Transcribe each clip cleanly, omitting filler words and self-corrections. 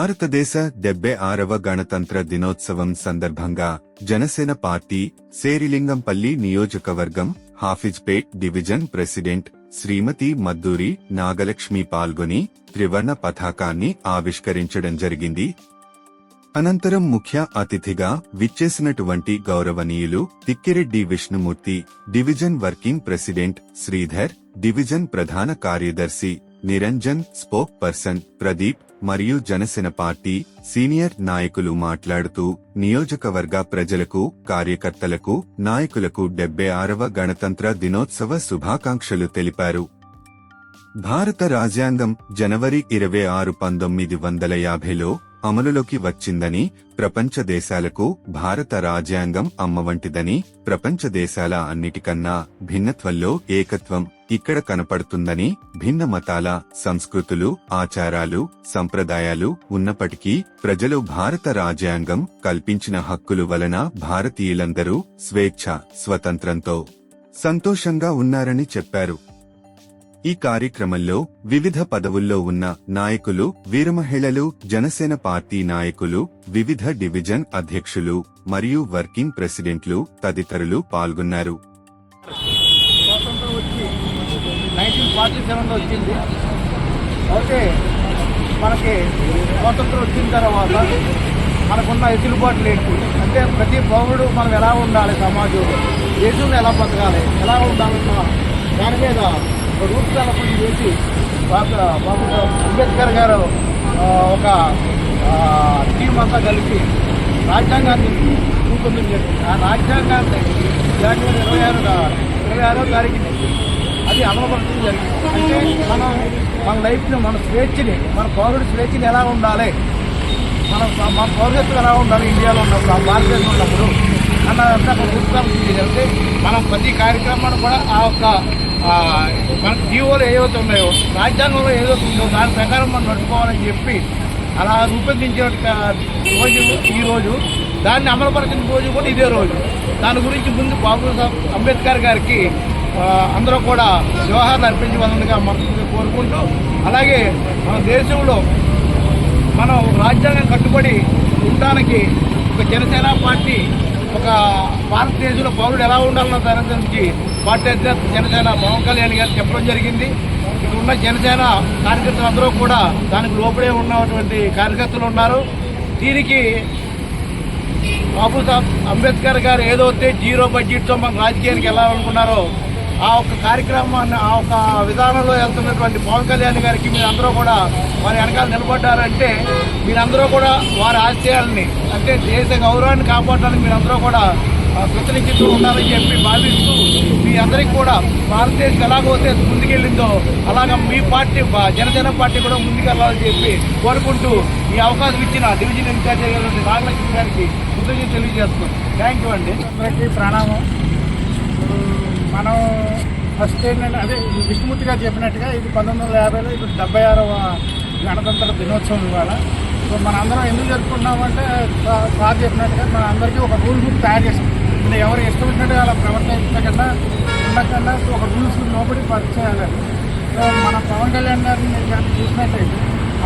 భారతదేశ 76వ గణతంత్ర దినోత్సవం సందర్భంగా జనసేన పార్టీ శేరిలింగంపల్లి నియోజకవర్గం హాఫిజ్పేట్ డివిజన్ ప్రెసిడెంట్ శ్రీమతి మద్దూరి నాగలక్ష్మి పాల్గొని త్రివర్ణ పతాకాన్ని ఆవిష్కరించడం జరిగింది. అనంతరం ముఖ్య అతిథిగా విచ్చేసినటువంటి గౌరవనీయులు Tikkireddy Vishnumurthy, division working president Sridhar, division ప్రధాన కార్యదర్శి నిరంజన్, స్పోక్ పర్సన్ ప్రదీప్ మరియు జనసేన పార్టీ సీనియర్ నాయకులు మాట్లాడుతూ నియోజకవర్గ ప్రజలకు, కార్యకర్తలకు, నాయకులకు 76వ గణతంత్ర దినోత్సవ శుభాకాంక్షలు తెలిపారు. భారత రాజ్యాంగం జనవరి 26, 1950లో అమలులోకి వచ్చిందని, ప్రపంచ దేశాలకు భారత రాజ్యాంగం అమ్మవంటిదని, ప్రపంచ దేశాల అన్నిటికన్నా భిన్నత్వంలో ఏకత్వం ఇక్కడ కనపడుతుందని, భిన్న మతాల, సంస్కృతులు, ఆచారాలు, సంప్రదాయాలు ఉన్నప్పటికీ ప్రజలు భారత రాజ్యాంగం కల్పించిన హక్కులు వలన భారతీయులందరూ స్వేచ్ఛ, స్వతంత్రంతో సంతోషంగా ఉన్నారని చెప్పారు. ఈ కార్యక్రమంలో వివిధ పదవుల్లో ఉన్న నాయకులు, వీరమహిళలు, జనసేన పార్టీ నాయకులు, వివిధ డివిజన్ అధ్యక్షులు మరియు వర్కింగ్ ప్రెసిడెంట్లు తదితరులు పాల్గొన్నారు. 1947లో వచ్చింది. అయితే మనకి స్వాతంత్రం వచ్చిన తర్వాత మనకున్న ఎదురుబాట్లు ఏంటి అంటే ప్రతి పౌరుడు మనం ఎలా ఉండాలి, సమాజంలో దేశంలో ఎలా బతకాలి, ఎలా ఉండాలన్న దాని మీద రూపకల్పన చేసి అంబేద్కర్ గారు ఒక టీం అంతా కలిపి రాజ్యాంగాన్ని రూపొందించారు. ఆ రాజ్యాంగాన్ని జనవరి 26వ తారీఖుని అది అమలుపరచడం జరిగింది. అంటే మన లైఫ్ని, మన స్వేచ్ఛని, మన పౌరుడి స్వేచ్ఛని ఎలా ఉండాలి, మన పౌరత్వం ఎలా ఉండాలి ఇండియాలో ఉన్నప్పుడు, ఆ భారతదేశంలో ఉన్నప్పుడు అన్నదంతా రూపకల్పన చేయాలంటే మనం ప్రతి కార్యక్రమాన్ని కూడా ఆ యొక్క మన జీవోలు ఏవైతే ఉన్నాయో, రాజ్యాంగంలో ఏదైతే ఉందో దాని ప్రకారం మనం నడుచుకోవాలని చెప్పి అలా రూపొందించిన రోజు ఈరోజు, దాన్ని అమలుపరిచిన రోజు కూడా ఇదే రోజు. దాని గురించి ముందు బాబాసాహెబ్ అంబేద్కర్ గారికి అందరూ కూడా జవహర్లు అర్పించవలనగా మనసు కోరుకుంటూ, అలాగే మన దేశంలో మనం రాజ్యాంగం కట్టుబడి ఉండడానికి ఒక జనసేన పార్టీ, ఒక భారతదేశంలో పౌరుడు ఎలా ఉండాలన్న దాని గురించి పార్టీ అధ్యక్ష జనసేన పవన్ కళ్యాణ్ గారు చెప్పడం జరిగింది. ఇక్కడ ఉన్న జనసేన కార్యకర్తలు అందరూ కూడా దానికి లోపడే ఉన్నటువంటి కార్యకర్తలు ఉన్నారు. దీనికి బాబాసాహెబ్ అంబేద్కర్ గారు ఏదైతే జీరో బడ్జెట్తో మన రాజకీయానికి వెళ్ళాలనుకున్నారో ఆ ఒక్క కార్యక్రమాన్ని, ఆ ఒక్క విధానంలో వెళ్తున్నటువంటి పవన్ కళ్యాణ్ గారికి మీరందరూ కూడా వారి వెనకాల నిలబడ్డారంటే మీరందరూ కూడా వారి ఆశయాలని, అంటే దేశ గౌరవాన్ని కాపాడడానికి మీరందరూ కూడా కృతజ్ఞతతో ఉండాలని చెప్పి భావిస్తూ, మీ అందరికీ కూడా భారతదేశం ఎలాగైతే ముందుకెళ్ళిందో అలాగా మీ పార్టీ జనసేన పార్టీ కూడా ముందుకెళ్లాలని చెప్పి కోరుకుంటూ ఈ అవకాశం ఇచ్చిన డివిజన్ ఇన్ఛార్జ్ అయినటువంటి నాగలక్ష్మి గారికి కృతజ్ఞత తెలియజేస్తున్నాం. థ్యాంక్ యూ అండి. అందరికీ ప్రణామం. మనం ఫస్ట్ ఏంటంటే అదే విష్ణుమూర్తి గారు చెప్పినట్టుగా ఇది 1950లో ఇప్పుడు 76వ గణతంత్ర దినోత్సవం ఇవాళ. సో మన అందరం ఎందుకు జరుపుకుంటున్నామంటే సార్ చెప్పినట్టుగా మన అందరికీ ఒక రూల్ బుక్ తయారు చేస్తాం. అంటే ఎవరు ఇష్టం వచ్చినట్టుగా అలా ప్రవర్తించకుండా ఉండకుండా ఒక రూల్స్ లోపలి పరిచయాలి. సో మన పవన్ కళ్యాణ్ గారిని మీరు చూసినట్టయితే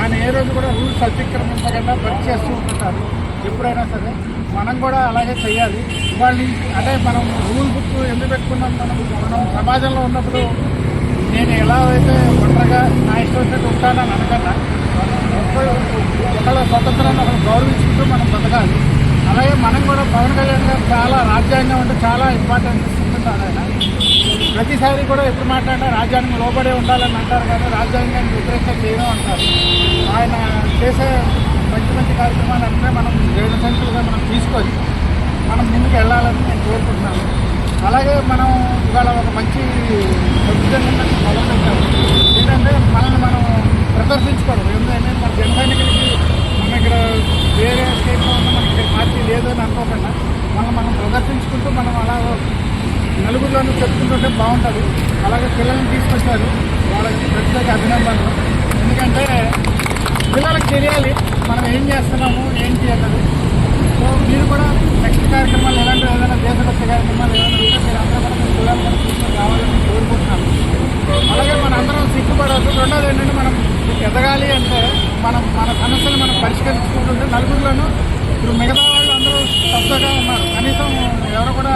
ఆయన ఏ రోజు కూడా రూల్స్ అతిక్రమించకుండా పరిచేస్తూ ఉంటుంటారు. ఎప్పుడైనా సరే మనం కూడా అలాగే చేయాలి. ఇవాళ అంటే మనం రూల్ బుక్ ఎందుకు పెట్టుకున్నాం, మనం సమాజంలో ఉన్నప్పుడు నేను ఎలా అయితే ఒంటరిగా నా ఇష్టం వచ్చినట్టు ఉంటానని అనకుండా ఒకళ్ళ స్వతంత్రాన్ని ఒకరు గౌరవించుకుంటూ మనం బతకాలి. అలాగే మనం కూడా పవన్ కళ్యాణ్ గారు చాలా రాజ్యాంగం అంటే చాలా ఇంపార్టెన్స్ ఇస్తుంటారు. ఆయన ప్రతిసారి కూడా ఎప్పుడు మాట్లాడినా రాజ్యాంగం లోబడే ఉండాలని అంటారు, కానీ రాజ్యాంగాన్ని వ్యతిరేకంగా చేయడం అంటారు. ఆయన చేసే మంచి మంచి కార్యక్రమాలు అంటే మనం జైలు సంఖ్యలుగా మనం తీసుకొని మనం ముందుకు వెళ్ళాలని నేను కోరుకుంటున్నాను. అలాగే మనం ఇవాళ ఒక మంచి పొజిషన్ మొదలుపెట్టాము. ఏంటంటే మనల్ని మనం ప్రదర్శించుకోవడం. ఎందుకంటే మన జన సైనికులకి మన ఇక్కడ వేరే స్టేట్లో ఉన్న మనకి ఇక్కడ పార్టీ లేదని అనుకోకుండా మనం ప్రదర్శించుకుంటూ మనం అలా నలుగురిలోనూ చెప్పుకుంటుంటే బాగుంటుంది. అలాగే పిల్లల్ని తీసుకొచ్చారు, వాళ్ళకి ప్రత్యేక అభినందనలు. ఎందుకంటే పిల్లలకు తెలియాలి మనం ఏం చేస్తున్నాము ఏంటి అన్నది. సో మీరు కూడా నెక్స్ట్ కార్యక్రమాలు ఎలాంటి ఏదైనా దేశభక్తి కార్యక్రమాలు ఏదైనా ఉంటే మీరు అందరూ కూడా మీ పిల్లలు కూడా తీసుకొని రావాలని కోరుకుంటున్నాను. అలాగే మన అందరం సిగ్గుపడవద్దు. రెండోది ఏంటంటే మనం ఎదగాలి అంటే మన సమస్యలు మనం పరిష్కరించుకుంటుంటే నలుగురిలోనూ ఇప్పుడు మిగతా వాళ్ళు అందరూ స్తబ్దగా ఉన్నారు. కనీసం ఎవరు కూడా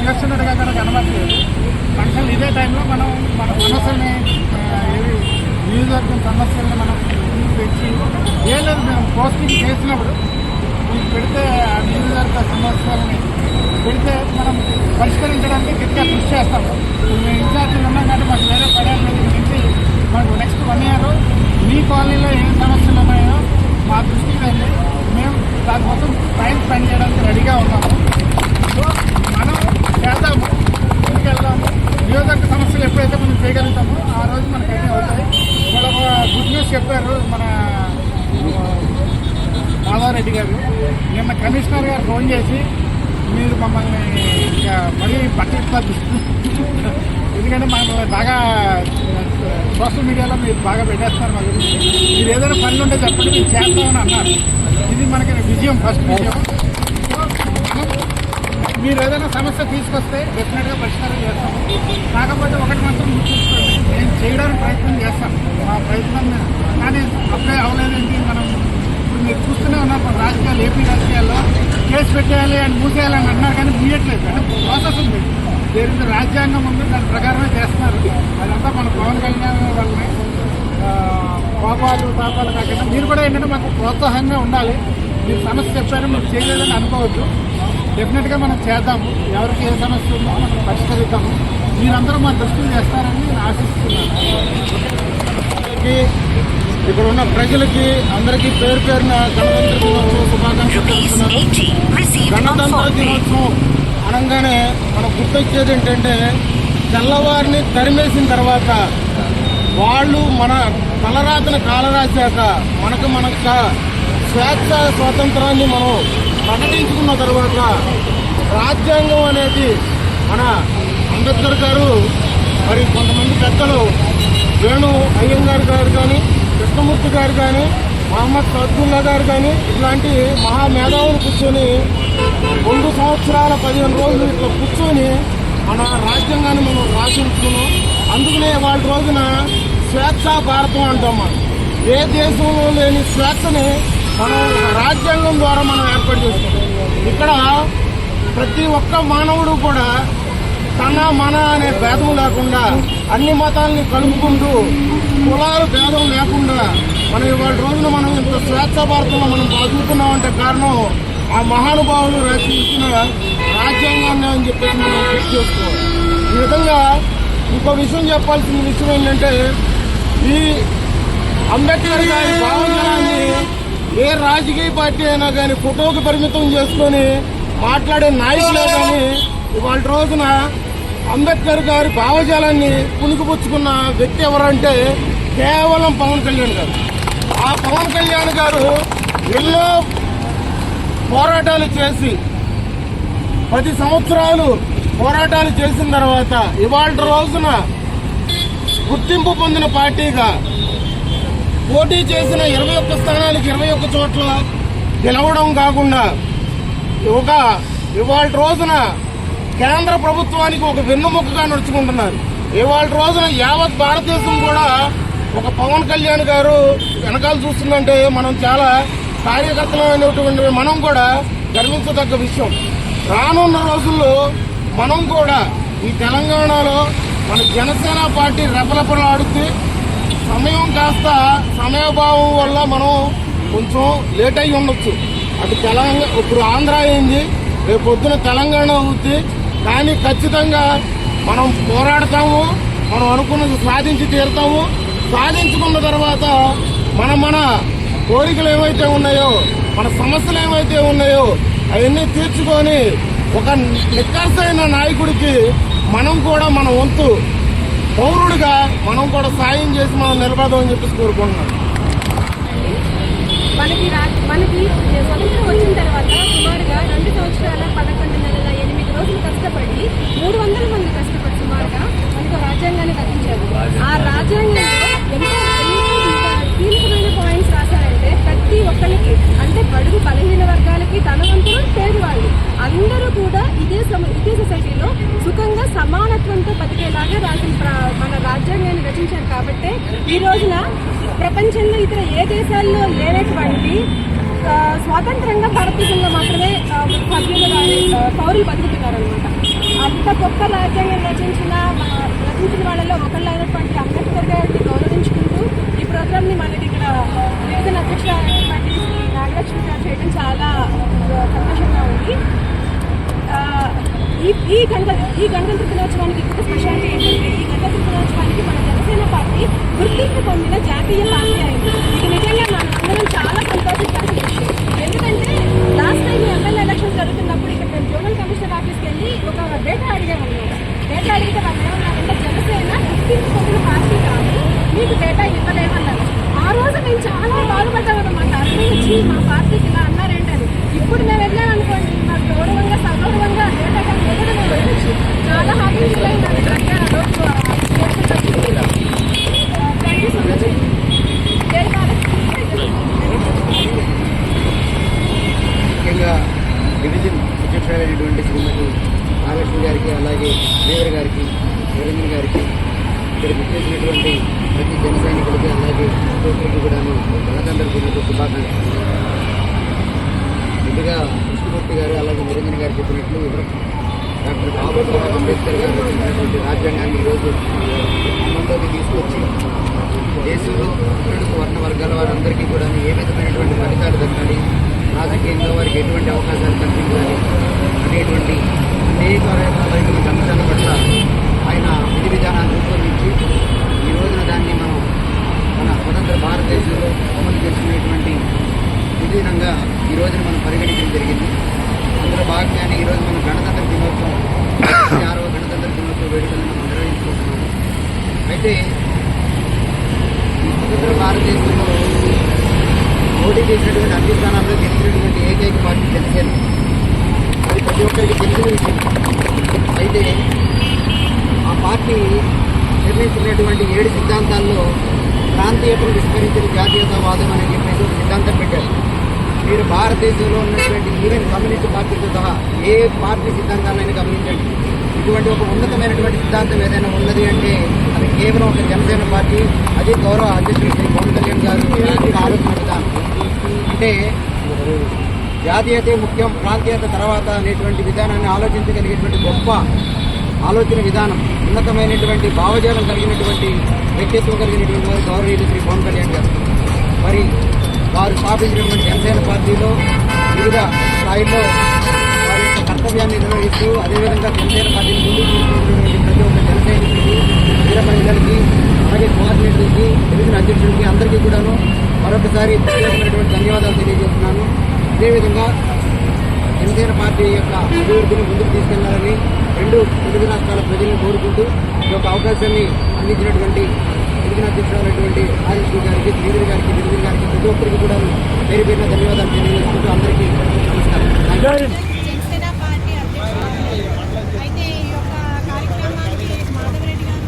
చేస్తున్నట్టుగా కూడా కనబడలేదు. ఫంక్షన్ ఇదే టైంలో మనం మన సమస్యల్ని ఏవి నియోజకవర్గం సమస్యల్ని మనం ముందుకు పెంచి ఏం లేదు మేము పోస్టింగ్ చేసినప్పుడు మీకు పెడితే ఆ నియోజకవర్గ సమస్యలని పెడితే మనం పరిష్కరించడానికి గట్టిగా కృషి చేస్తాము. మేము ఇన్ఛార్జీలు ఉన్నాం కాబట్టి మాకు వేరే పడాలి నుంచి మాకు నెక్స్ట్ 1 year మీ కాలనీలో ఏం సమస్యలు ఉన్నాయో మా దృష్టికి వెళ్ళి మేము దానికోసం టైం స్పెండ్ చేయడానికి రెడీగా ఉన్నాము. సో మనం చేద్దాము, ముందుకెళ్దాము. నియోజకవర్గ సమస్యలు ఎప్పుడైతే మనం చేయగలుగుతామో ఆ రోజు మనకి అన్నీ అవుతాయి. ఇవాళ ఒక గుడ్ న్యూస్ చెప్పారు మన మాధవరెడ్డి గారు. నిన్న కమిషనర్ గారు ఫోన్ చేసి మీరు మమ్మల్ని ఇంకా మరీ పట్టించాలి, ఎందుకంటే మమ్మల్ని బాగా సోషల్ మీడియాలో మీరు బాగా పెట్టేస్తున్నారు. మా గురించి మీరు ఏదైనా పనులు ఉంటే చెప్పండి, మీరు చేస్తామని అన్నారు. ఇది మనకి విజయం, ఫస్ట్ విజయం. మీరు ఏదైనా సమస్య తీసుకొస్తే డెఫినెట్గా పరిష్కారం చేస్తాము. కాకపోతే ఒకటి మాత్రం గుర్తుంచుకోండి, నేను చేయడానికి ప్రయత్నం చేస్తాను, మా ప్రయత్నం కానీ అప్పుడే అవలేదండి. మనం ఇప్పుడు మీరు చూస్తూనే ఉన్నారు మన రాజకీయాలు, ఏపీ రాజకీయాల్లో కేసు పెట్టేయాలి అని మూసేయాలని అన్నారు కానీ మూయట్లేదు. అంటే ప్రాసెస్ ఉంది, దేని రాజ్యాంగం ఉంది, దాని ప్రకారమే చేస్తున్నారు. అదంతా మన పవన్ కళ్యాణ్ వల్లనే. కోపాలు తాపాలు కాకుండా మీరు కూడా ఏంటంటే మాకు ప్రోత్సాహంగా ఉండాలి. మీరు సమస్య చెప్పారు, మీరు చేయలేదని అనుకోవద్దు. డెఫినెట్గా మనం చేద్దాము. ఎవరికి ఏ సమస్య ఉందో మనం పరిష్కరిద్దాము. మీరందరూ మా దృష్టిని చేస్తారని నేను ఆశిస్తున్నాను. ఇక్కడ ఉన్న ప్రజలకి అందరికీ పేరు పేరున గణతంత్ర దినోత్సవ శుభాకాంక్షలు తెలుపుతున్నాను. గణతంత్ర దినోత్సవం అనగానే మనం గుర్తొచ్చేది ఏంటంటే తెల్లవారిని తరిమేసిన తర్వాత వాళ్ళు మన తలరాతను కాలరాశాక మనకు స్వేచ్ఛ స్వాతంత్రాన్ని మనం ప్రకటించుకున్న తర్వాత రాజ్యాంగం అనేది మన అంబేద్కర్ గారు, మరి కొంతమంది పెద్దలు వేణు అయ్యంగార్ గారు కానీ, కృష్ణమూర్తి గారు కానీ, మహమ్మద్ సద్దుల్లా గారు కానీ ఇట్లాంటి మహామేధావులు కూర్చొని 2 సంవత్సరాల 15 రోజులు ఇట్లా కూర్చొని మన రాజ్యాంగాన్ని మనం రాసించుకున్నాం. అందుకనే వాళ్ళ రోజున స్వేచ్ఛా భారతం అంటాం. మనం ఏ దేశంలో లేని స్వేచ్ఛని మనం రాజ్యాంగం ద్వారా మనం ఏర్పాటు చేసుకుంటాం. ఇక్కడ ప్రతి ఒక్క మానవుడు కూడా తన మన అనే భేదం లేకుండా అన్ని మతాలని కలుపుకుంటూ కులాలు భేదం లేకుండా మనం ఇవాళ రోజున మనం ఇంత స్వేచ్ఛా భారతంలో మనం బతుకుతున్నామంటే కారణం ఆ మహానుభావులు రచించిన రాజ్యాంగాన్ని అని చెప్పేసి మనం గుర్తు చేసుకోవాలి. ఈ విధంగా ఇంకో విషయం చెప్పాల్సిన విషయం ఏంటంటే ఈ అంబేద్కర్ గారి భావజాలాన్ని ఏ రాజకీయ పార్టీ అయినా కానీ ఫోటోకి పరిమితం చేసుకొని మాట్లాడే నాయకులే కానీ ఇవాళ రోజున అంబేద్కర్ గారి భావజాలాన్ని పుణికిపుచ్చుకున్న వ్యక్తి ఎవరంటే కేవలం పవన్ కళ్యాణ్ గారు. ఆ పవన్ కళ్యాణ్ గారు ఎన్నో పోరాటాలు చేసి 10 సంవత్సరాలు పోరాటాలు చేసిన తర్వాత ఇవాళ రోజున గుర్తింపు పొందిన పార్టీగా పోటీ చేసిన 21 స్థానాలకు 21 చోట్ల గెలవడం కాకుండా ఇవాళ రోజున కేంద్ర ప్రభుత్వానికి ఒక వెన్నుముకగా నడుచుకుంటున్నారు. ఇవాళ రోజున యావత్ భారతదేశం కూడా ఒక పవన్ కళ్యాణ్ గారు వెనకాల చూస్తుందంటే మనం చాలా కార్యకర్తలైనటువంటి మనం కూడా గర్వించదగ్గ విషయం. రానున్న రోజుల్లో మనం కూడా ఈ తెలంగాణలో మన జనసేన పార్టీ రెపరెపలాడుతూ సమయం కాస్త సమయభావం వల్ల మనం కొంచెం లేట్ అయి ఉండొచ్చు. అటు తెలంగాణ ఇప్పుడు ఆంధ్ర అయింది, రేపు పొద్దున తెలంగాణ అవుద్ది. కానీ ఖచ్చితంగా మనం పోరాడతాము, మనం అనుకున్నది సాధించి తీరుతాము. సాధించుకున్న తర్వాత మన కోరికలు ఏవైతే ఉన్నాయో, మన సమస్యలు ఏవైతే ఉన్నాయో అవన్నీ తీర్చుకొని ఒక నిక్కర్సైన నాయకుడికి మనం కూడా మన వంతు పౌరుడిగా మనం కూడా సాయం చేసి మనం నిలబడదామని చెప్పేసి కోరుకుంటున్నాం. మనకి స్వతంత్రం వచ్చిన తర్వాత సుమారుగా 2 సంవత్సరాల 11 నెలల 8 రోజులు కష్టపడి 300 మంది కష్టపడి సుమారుగా మనకు రాజ్యాంగాన్ని కల్పించారు. ఆ రాజ్యాంగంలో ఎంతో కీలకమైన పాయింట్స్ రాశారంటే ప్రతి ఒక్కరికి, అంటే బడుగు బలహీన వర్గాలకి, ధనవంతులు, పేదవాళ్ళు అందరూ కూడా ఇదే సొసైటీలో సుఖంగా సమానత్వంతో బతికేలాగా మన రాజ్యాంగాన్ని రచించారు. కాబట్టి ఈ రోజున ప్రపంచంలో ఇతర ఏ దేశాల్లో లేనటువంటి స్వాతంత్రంగా భారతదేశంలో మాత్రమే పౌరులు బతుకుతున్నారనమాట. అంత గొప్ప రాజ్యాంగం రచించిన వాళ్ళలో ఒకళ్ళైనటువంటి అంబేద్కర్ గారిని గౌరవించుకుంటూ ఈ ప్రోగ్రామ్ని మనకి ఇక్కడ వివిధ అధ్యక్షులైనటువంటి నాగలక్ష్మి గారు చేయడం చాలా సంతోషంగా ఉంది. ఈ గణతంత్ర దినోత్సవానికి ఇంకొక స్పెషాలిటీ ఏంటంటే, ఈ గణతంత్ర దినోత్సవానికి మన జనసేన పార్టీ గుర్తింపు పొందిన జాతీయ పార్టీ అయింది. ఇది నిజంగా మనం చాలా సంతోషించాల్సిన విషయం. ఎందుకంటే లాస్ట్ టైం ఎమ్మెల్యే ఎలక్షన్ జరుగుతున్నప్పుడు ఇక్కడ మేము జోనల్ కమిషనర్ ఆఫీస్కి వెళ్ళి ఒక డేటా అడిగామన్నమాట. డేటా అడిగితే వాళ్ళు ఏమన్నారంటే జనసేన గుర్తింపు పొందిన పార్టీ కాదు, మీకు డేటా ఇవ్వలేమన్నారు. ఆ రోజు మేము చాలా బాధపడ్డామన్నమాట. అర్థం వచ్చి మా పార్టీకి ఇలా అన్నారేంటని. ఇప్పుడు మేము వెళ్ళామనుకోండి, మాకు గౌరవంగా సగౌరవంగా డేటా కానీ ఇవ్వడం మేము వెళ్ళచ్చు. చాలా హ్యాపీ ఫీల్ అయింది. Thank you so much. ముఖ్యంగా డివిజన్ అధ్యక్షురాలైనటువంటి శ్రీమతి నాగలక్ష్మి గారికి, అలాగే దేవర్ గారికి, నిరంజన్ గారికి, ఇక్కడ విచ్చేసినటువంటి ప్రతి జన సైనికులకి, అలాగే ఒక్కొక్కరికి కూడాను గణతంత్ర దినోత్సవ శుభాకాంక్షలు. ముందుగా కృష్ణమూర్తి గారు అలాగే నిరంజన్ గారు చెప్పినట్లు డాక్టర్ బాబాసాహెబ్ అంబేద్కర్ గారు రచించినటువంటి రాజ్యాంగాన్ని ఈరోజు అమల్లోకి తీసుకొచ్చి దేశంలో ఇతరులకు వర్ణ వర్గాల వారందరికీ కూడా ఏ విధమైనటువంటి ఫలితాలు దక్కాలి, రాజకీయంగా వారికి ఎటువంటి అవకాశాలు కల్పించాలి అనేటువంటి అనేక రకాలైనటువంటి అంశాల పట్ల ఆయన విధి విధానాన్ని రూపొందించి ఈ రోజున దాన్ని మనం మన స్వతంత్ర భారతదేశంలో అమలు చేసుకునేటువంటి విధంగా ఈ రోజున మనం పరిగణించడం జరిగింది. అందులో భాగంగానే ఈరోజు మనం గణతంత్ర దినోత్సవం 6వ గణతంత్ర దినోత్సవ వేడుకలను మనం నిర్వహించుకుంటున్నాము. అయితే ఈ స్వతంత్ర భారతదేశంలో పోటీ చేసినటువంటి అన్ని స్థానాల్లో గెలిచినటువంటి ఏకైక పార్టీ జనసేన. అది ప్రతి ఒక్కరికి తెలిసిన విషయం. అయితే ఆ పార్టీ నిర్ణయించినటువంటి 7 సిద్ధాంతాల్లో ప్రాంతీయతను విస్మరించిన జాతీయతావాదం అని చెప్పేసి ఒక సిద్ధాంతం పెట్టారు. మీరు భారతదేశంలో ఉన్నటువంటి ఈవెన్ కమ్యూనిస్ట్ పార్టీతో సహా ఏ పార్టీ సిద్ధాంతాలైనా గమనించండి, ఇటువంటి ఒక ఉన్నతమైనటువంటి సిద్ధాంతం ఏదైనా ఉన్నది అంటే అది కేవలం ఒక జనసేన పార్టీ, అది గౌరవ అధ్యక్షుడు శ్రీ పవన్ కళ్యాణ్ గారు ఆలోచన విధానం. అంటే జాతీయతే ముఖ్యం, ప్రాంతీయత తర్వాత అనేటువంటి విధానాన్ని ఆలోచించగలిగేటువంటి గొప్ప ఆలోచన విధానం, ఉన్నతమైనటువంటి భావజాలం కలిగినటువంటి వ్యక్తిత్వం కలిగినటువంటి వారు గౌరవనీయులు శ్రీ పవన్ కళ్యాణ్ గారు. మరి వారు స్థాపించినటువంటి జనసేన పార్టీలో వివిధ స్థాయిల్లో వారి యొక్క కర్తవ్యాన్ని నిర్వహిస్తూ అదేవిధంగా జనసేన పార్టీని ముందుకు తీసుకుంటున్నటువంటి ప్రతి ఒక్క జన సైనికుడికి, వీర మహిళలకి, అలాగే కోఆర్డినేటర్కి, డివిజన్ అధ్యక్షుడికి అందరికీ కూడాను మరొకసారి ప్రత్యేకమైనటువంటి ధన్యవాదాలు తెలియజేస్తున్నాను. అదేవిధంగా జనసేన పార్టీ యొక్క అభివృద్ధిని ముందుకు తీసుకెళ్లాలని 2 తెలుగు రాష్ట్రాల ప్రజలను కోరుకుంటూ ఈ యొక్క అవకాశాన్ని అందించినటువంటి డివిజన్ అధ్యక్షులైనటువంటి ఆర్ఎస్పీ గారికి, శ్రీధర్ గారికి, నిరంజన్ గారికి ప్రతి ఒక్కరికి కూడా పేరు పేరున ధన్యవాదాలు తెలియజేసుకుంటూ అందరికీ నమస్కారం. జనసేన పార్టీ అధ్యక్షుడు అయితే ఈ యొక్క కార్యక్రమానికి మాధవరెడ్డి గారు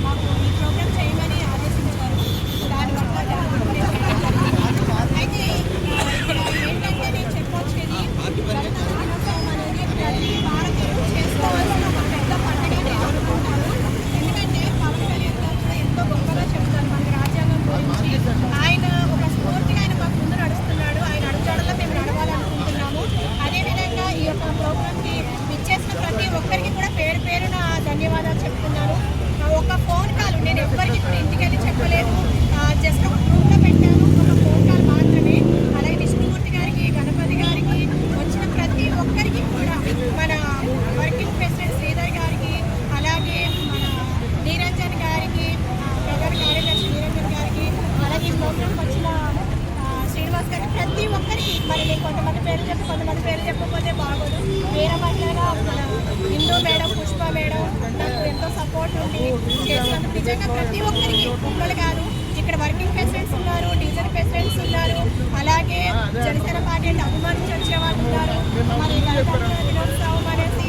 మాకు ఈ ప్రోగ్రామ్ చేయమని ఆదేశించారు. దానివల్ల అయితే ఇక్కడ ఏంటంటే నేను చెప్పొచ్చేది గణతంత్ర దినోత్సవం అనేది ప్రతి భారతీయులు చేసుకోవాల్సిన ఒక పెద్ద పండుగ నేను అనుకుంటాను. ఎందుకంటే పవన్ కళ్యాణ్ గారు కూడా ఎంతో గొప్పగా చెప్తారు మన రాజ్యాంగం గురించి. ఆయన ఒక స్ఫూర్తిగా ఆయన మాకు ముందు నడుస్తున్నాడు. ఆయన అడుగుజాడల్లో మేము నడవాలనుకుంటున్నాము. అదేవిధంగా ఈ యొక్క ప్రోగ్రామ్కి ఇచ్చేసిన ప్రతి ఒక్కరికి కూడా పేరు పేరున ధన్యవాదాలు చెప్తున్నాను. ఒక ఫోన్ కాల్ నేను ఎవ్వరికి కూడా ఇంటికి వెళ్ళి చెప్పలేదు, జస్ట్ ఒక గ్రూప్లో పెట్టాను, ఒక ఫోన్ కాల్ మాత్రమే. అలాగే విష్ణుమూర్తి గారికి, గణపతి గారికి, వచ్చిన ప్రతి ఒక్కరికి కూడా మన వర్కింగ్ ప్రెసిడెంట్ శ్రీధర్ గారికి, అలాగే మన నిరంజన్ గారికి, ప్రధాన కార్యదర్శి నిరంజన్ గారికి, అలాగే ఈ ప్రోగ్రాంకి వచ్చిన శ్రీనివాస్ గారికి, ప్రతి ఒక్కరికి మరి నేను కొంతమంది పేర్లు చెప్పి కొంతమంది పేర్లు చెప్పకపోతే బాగోదు. వేరే మహిళగా మన హిందూ మేడం, పుష్ప మేడం నాకు ఎంతో సపోర్ట్ ఉండి చేసినందుకు నిజంగా ప్రతి ఒక్కరికి ఒక్కరు కాదు. ఇక్కడ వర్కింగ్ ప్రెసిడెంట్స్ ఉన్నారు, డివిజన్ ప్రెసిడెంట్స్ ఉన్నారు, అలాగే జనసేన పార్టీ అంటే అభిమానించి వచ్చే వాళ్ళు ఉన్నారు. మరి గణతంత్ర దినోత్సవం అనేసి